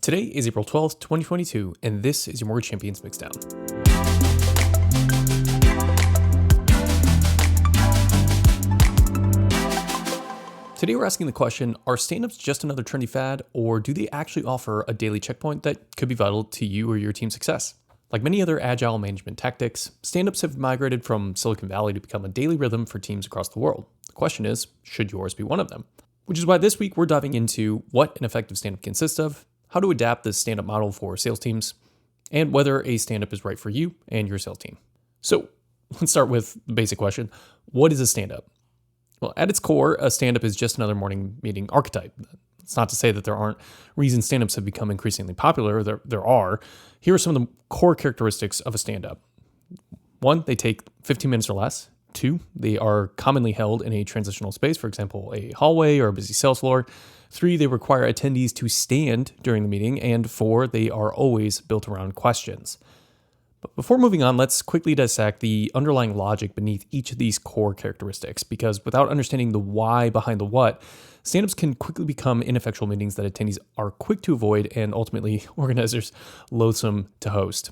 Today is April 12th, 2022, and this is your Mortgage Champions Mixdown. Today we're asking the question, are stand-ups just another trendy fad, or do they actually offer a daily checkpoint that could be vital to you or your team's success? Like many other agile management tactics, stand-ups have migrated from Silicon Valley to become a daily rhythm for teams across the world. The question is, should yours be one of them? Which is why this week we're diving into what an effective stand-up consists of, how to adapt this stand-up model for sales teams, and whether a stand-up is right for you and your sales team. So let's start with the basic question. What is a stand-up? Well, at its core, a stand-up is just another morning meeting archetype. It's not to say that there aren't reasons stand-ups have become increasingly popular. There are. Here are some of the core characteristics of a stand-up. 1, they take 15 minutes or less. 2, they are commonly held in a transitional space, for example, a hallway or a busy sales floor. 3, they require attendees to stand during the meeting. And 4, they are always built around questions. But before moving on, let's quickly dissect the underlying logic beneath each of these core characteristics, because without understanding the why behind the what, stand-ups can quickly become ineffectual meetings that attendees are quick to avoid and ultimately organizers loathsome to host.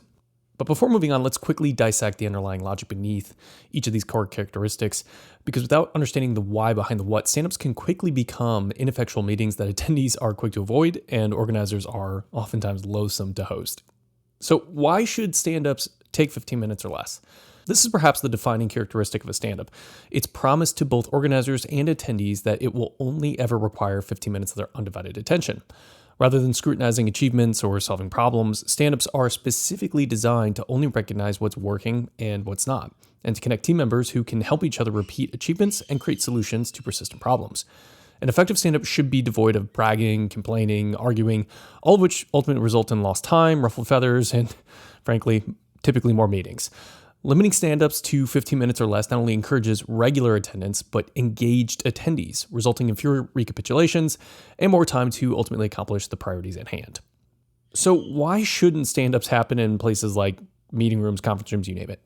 But before moving on, let's quickly dissect the underlying logic beneath each of these core characteristics, because without understanding the why behind the what, stand-ups can quickly become ineffectual meetings that attendees are quick to avoid and organizers are oftentimes loathsome to host. So why should stand-ups take 15 minutes or less? This is perhaps the defining characteristic of a stand-up. It's promised to both organizers and attendees that it will only ever require 15 minutes of their undivided attention. Rather than scrutinizing achievements or solving problems, stand-ups are specifically designed to only recognize what's working and what's not, and to connect team members who can help each other repeat achievements and create solutions to persistent problems. An effective stand-up should be devoid of bragging, complaining, arguing, all of which ultimately result in lost time, ruffled feathers, and frankly, typically more meetings. Limiting stand-ups to 15 minutes or less not only encourages regular attendance, but engaged attendees, resulting in fewer recapitulations and more time to ultimately accomplish the priorities at hand. So why shouldn't stand-ups happen in places like meeting rooms, conference rooms, you name it?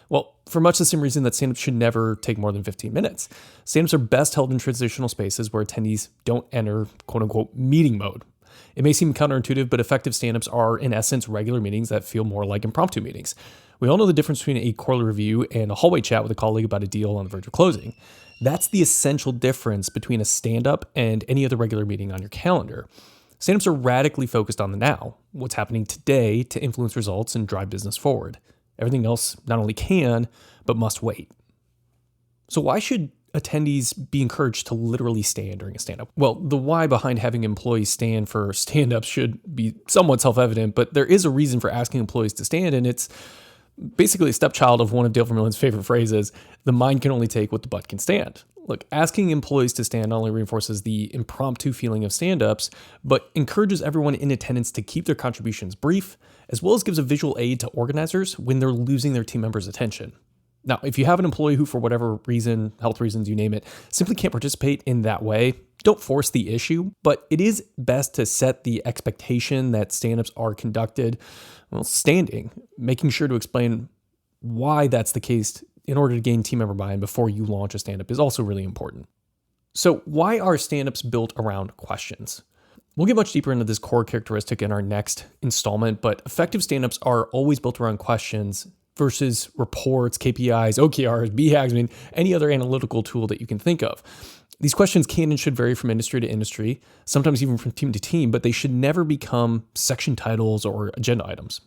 Well, for much the same reason that stand-ups should never take more than 15 minutes. Stand-ups are best held in transitional spaces where attendees don't enter quote-unquote meeting mode. It may seem counterintuitive, but effective stand-ups are, in essence, regular meetings that feel more like impromptu meetings. We all know the difference between a quarterly review and a hallway chat with a colleague about a deal on the verge of closing. That's the essential difference between a stand-up and any other regular meeting on your calendar. Stand-ups are radically focused on the now, what's happening today to influence results and drive business forward. Everything else not only can, but must wait. So why should attendees be encouraged to literally stand during a stand-up? Well, the why behind having employees stand for stand-ups should be somewhat self-evident, but there is a reason for asking employees to stand, and it's basically a stepchild of one of Dale Vermilion's favorite phrases, the mind can only take what the butt can stand. Look, asking employees to stand not only reinforces the impromptu feeling of stand-ups, but encourages everyone in attendance to keep their contributions brief, as well as gives a visual aid to organizers when they're losing their team members' attention. Now, if you have an employee who, for whatever reason, health reasons, you name it, simply can't participate in that way, don't force the issue, but it is best to set the expectation that stand-ups are conducted, standing, making sure to explain why that's the case in order to gain team member buy-in before you launch a stand-up is also really important. So why are stand-ups built around questions? We'll get much deeper into this core characteristic in our next installment, but effective stand-ups are always built around questions versus reports, KPIs, OKRs, BHAGs, any other analytical tool that you can think of. These questions can and should vary from industry to industry, sometimes even from team to team, but they should never become section titles or agenda items.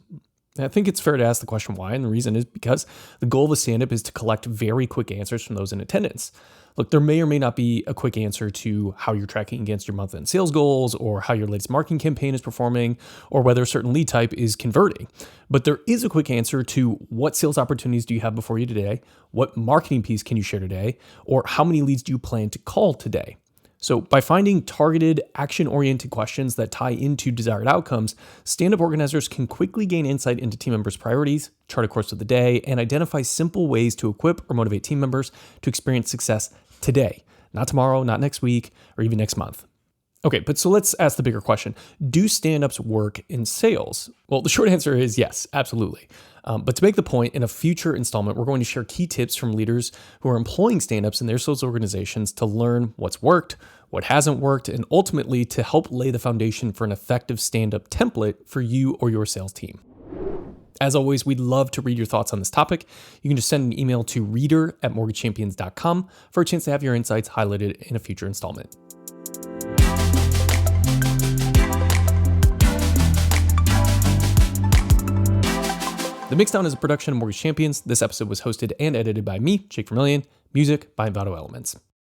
I think it's fair to ask the question why, and the reason is because the goal of a stand-up is to collect very quick answers from those in attendance. Look, there may or may not be a quick answer to how you're tracking against your month-end sales goals, or how your latest marketing campaign is performing, or whether a certain lead type is converting. But there is a quick answer to what sales opportunities do you have before you today, what marketing piece can you share today, or how many leads do you plan to call today. So by finding targeted, action-oriented questions that tie into desired outcomes, stand-up organizers can quickly gain insight into team members' priorities, chart a course of the day, and identify simple ways to equip or motivate team members to experience success today, not tomorrow, not next week, or even next month. Okay, but so let's ask the bigger question. Do stand-ups work in sales? Well, the short answer is yes, absolutely. But to make the point, in a future installment, we're going to share key tips from leaders who are employing stand-ups in their sales organizations to learn what's worked, what hasn't worked, and ultimately to help lay the foundation for an effective stand-up template for you or your sales team. As always, we'd love to read your thoughts on this topic. You can just send an email to reader@mortgagechampions.com for a chance to have your insights highlighted in a future installment. The Mixdown is a production of Mortgage Champions. This episode was hosted and edited by me, Jake Vermillion. Music by Envato Elements.